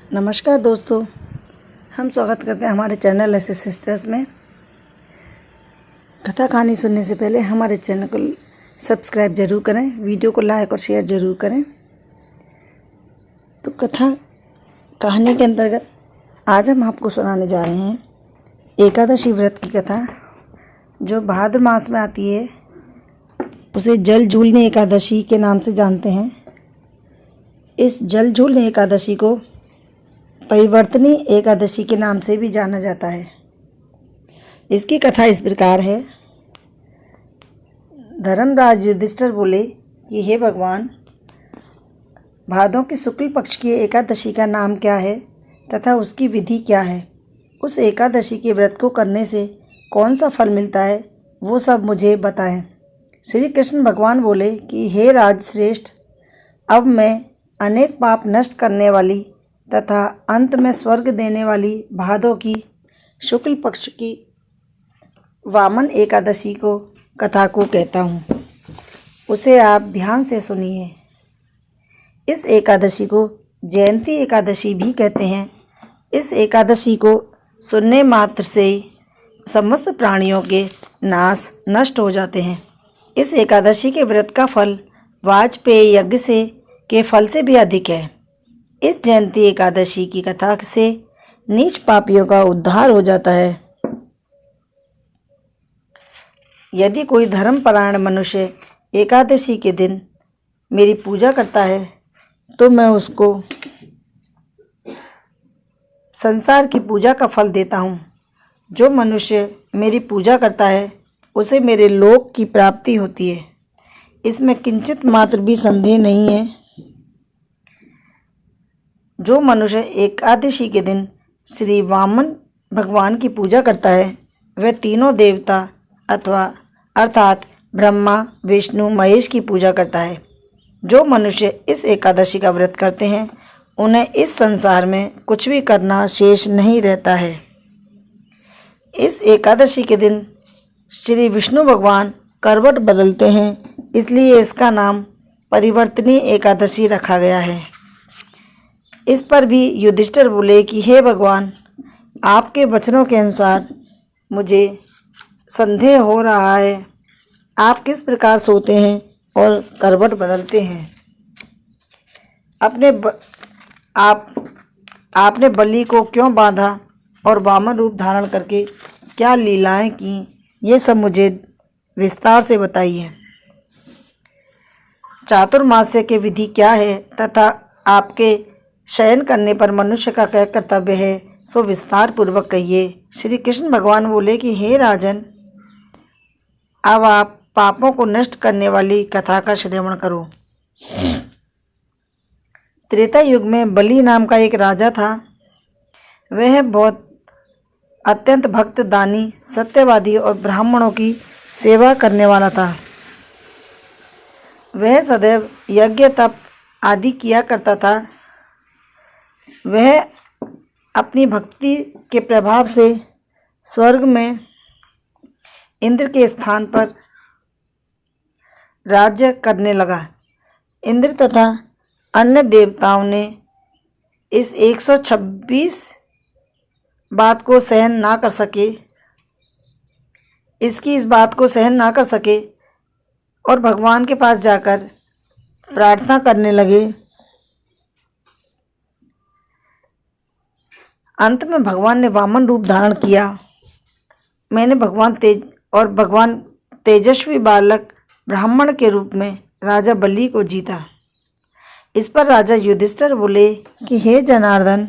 नमस्कार दोस्तों, हम स्वागत करते हैं हमारे चैनल ऐसे सिस्टर्स में। कथा कहानी सुनने से पहले हमारे चैनल को सब्सक्राइब ज़रूर करें, वीडियो को लाइक और शेयर ज़रूर करें। तो कथा कहानी के अंतर्गत आज हम आपको सुनाने जा रहे हैं एकादशी व्रत की कथा, जो भाद्र मास में आती है। उसे जल झूलनी एकादशी के नाम से जानते हैं। इस जल झूलनी एकादशी को परिवर्तनी एकादशी के नाम से भी जाना जाता है। इसकी कथा इस प्रकार है। धर्मराज युधिष्ठिर बोले कि हे भगवान, भादों के शुक्ल पक्ष की एकादशी का नाम क्या है तथा उसकी विधि क्या है? उस एकादशी के व्रत को करने से कौन सा फल मिलता है, वो सब मुझे बताएं। श्री कृष्ण भगवान बोले कि हे राजश्रेष्ठ, अब मैं अनेक पाप नष्ट करने वाली तथा अंत में स्वर्ग देने वाली भादों की शुक्ल पक्ष की वामन एकादशी को कथा को कहता हूँ। उसे आप ध्यान से सुनिए। इस एकादशी को जयंती एकादशी भी कहते हैं। इस एकादशी को सुनने मात्र से समस्त प्राणियों के नाश नष्ट हो जाते हैं। इस एकादशी के व्रत का फल वाजपेयी यज्ञ से के फल से भी अधिक है। इस जयंती एकादशी की कथा से नीच पापियों का उद्धार हो जाता है। यदि कोई धर्मपरायण मनुष्य एकादशी के दिन मेरी पूजा करता है तो मैं उसको संसार की पूजा का फल देता हूँ। जो मनुष्य मेरी पूजा करता है उसे मेरे लोक की प्राप्ति होती है। इसमें किंचित मात्र भी संदेह नहीं है। जो मनुष्य एकादशी के दिन श्री वामन भगवान की पूजा करता है वह तीनों देवता अर्थात ब्रह्मा, विष्णु, महेश की पूजा करता है। जो मनुष्य इस एकादशी का व्रत करते हैं उन्हें इस संसार में कुछ भी करना शेष नहीं रहता है। इस एकादशी के दिन श्री विष्णु भगवान करवट बदलते हैं, इसलिए इसका नाम परिवर्तनी एकादशी रखा गया है। इस पर भी युधिष्ठिर बोले कि हे भगवान, आपके वचनों के अनुसार मुझे संदेह हो रहा है। आप किस प्रकार सोते हैं और करवट बदलते हैं? आपने बलि को क्यों बांधा और वामन रूप धारण करके क्या लीलाएं की, ये सब मुझे विस्तार से बताइए। चातुर्मास्य के विधि क्या है तथा आपके शयन करने पर मनुष्य का क्या कर्तव्य है, सो विस्तार पूर्वक कहिए। श्री कृष्ण भगवान बोले कि हे राजन, अब आप पापों को नष्ट करने वाली कथा का श्रवण करो। त्रेता युग में बलि नाम का एक राजा था। वह बहुत अत्यंत भक्त, दानी, सत्यवादी और ब्राह्मणों की सेवा करने वाला था। वह सदैव यज्ञ तप आदि किया करता था। वह अपनी भक्ति के प्रभाव से स्वर्ग में इंद्र के स्थान पर राज्य करने लगा। इंद्र तथा अन्य देवताओं ने इस 126 बात को सहन ना कर सके इस बात को सहन ना कर सके और भगवान के पास जाकर प्रार्थना करने लगे। अंत में भगवान ने वामन रूप धारण किया। मैंने भगवान तेजस्वी बालक ब्राह्मण के रूप में राजा बलि को जीता। इस पर राजा युधिष्ठिर बोले कि हे जनार्दन,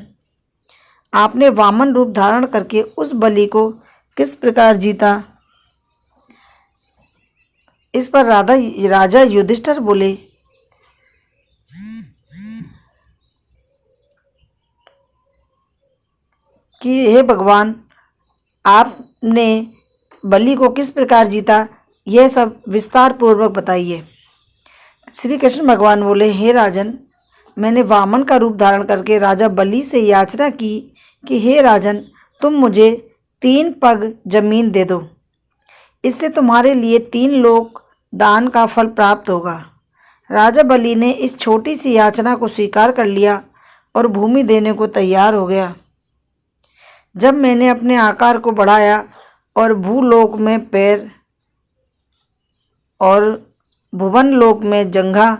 आपने वामन रूप धारण करके उस बलि को किस प्रकार जीता? इस पर राजा युधिष्ठिर बोले कि हे भगवान, आपने बलि को किस प्रकार जीता, यह सब विस्तार पूर्वक बताइए। श्री कृष्ण भगवान बोले, हे राजन, मैंने वामन का रूप धारण करके राजा बलि से याचना की कि हे राजन, तुम मुझे 3 पग जमीन दे दो। इससे तुम्हारे लिए 3 लोक दान का फल प्राप्त होगा। राजा बलि ने इस छोटी सी याचना को स्वीकार कर लिया और भूमि देने को तैयार हो गया। जब मैंने अपने आकार को बढ़ाया और भूलोक में पैर और भुवन लोक में जंघा,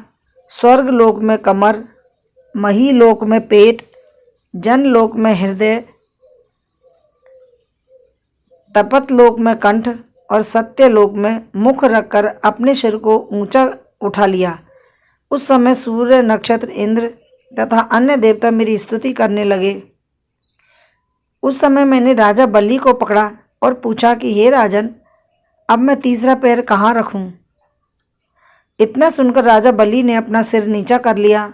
स्वर्ग लोक में कमर, महीलोक में पेट, जनलोक में हृदय, तपतलोक में कंठ और सत्यलोक में मुख रखकर अपने सिर को ऊंचा उठा लिया, उस समय सूर्य, नक्षत्र, इंद्र तथा अन्य देवता मेरी स्तुति करने लगे। उस समय मैंने राजा बलि को पकड़ा और पूछा कि हे राजन, अब मैं तीसरा पैर कहाँ रखूं? इतना सुनकर राजा बलि ने अपना सिर नीचा कर लिया।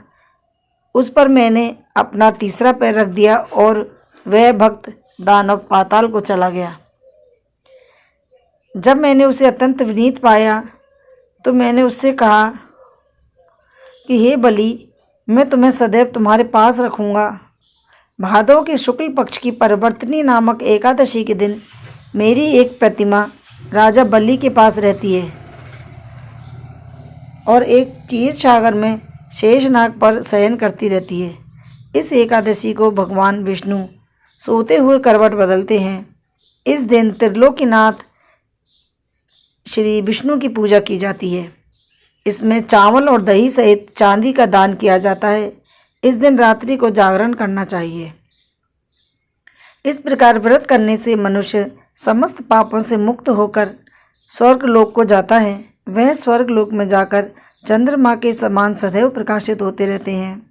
उस पर मैंने अपना तीसरा पैर रख दिया और वह भक्त दानव पाताल को चला गया। जब मैंने उसे अत्यंत विनीत पाया तो मैंने उससे कहा कि हे बलि, मैं तुम्हें सदैव तुम्हारे पास रखूँगा। भादव के शुक्ल पक्ष की परिवर्तनी नामक एकादशी के दिन मेरी एक प्रतिमा राजा बलि के पास रहती है और एक क्षीर सागर में शेषनाग पर शयन करती रहती है। इस एकादशी को भगवान विष्णु सोते हुए करवट बदलते हैं। इस दिन त्रिलोकीनाथ श्री विष्णु की पूजा की जाती है। इसमें चावल और दही सहित चांदी का दान किया जाता है। इस दिन रात्रि को जागरण करना चाहिए। इस प्रकार व्रत करने से मनुष्य समस्त पापों से मुक्त होकर स्वर्ग लोक को जाता है। वह स्वर्ग लोक में जाकर चंद्रमा के समान सदैव प्रकाशित होते रहते हैं।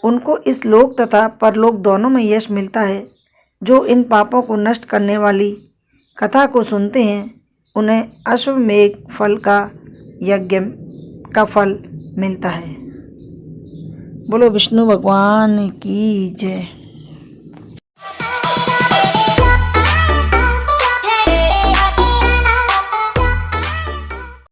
उनको इस लोक तथा परलोक दोनों में यश मिलता है। जो इन पापों को नष्ट करने वाली कथा को सुनते हैं उन्हें अश्वमेध फल का यज्ञ का फल मिलता है। बोलो विष्णु भगवान की जय।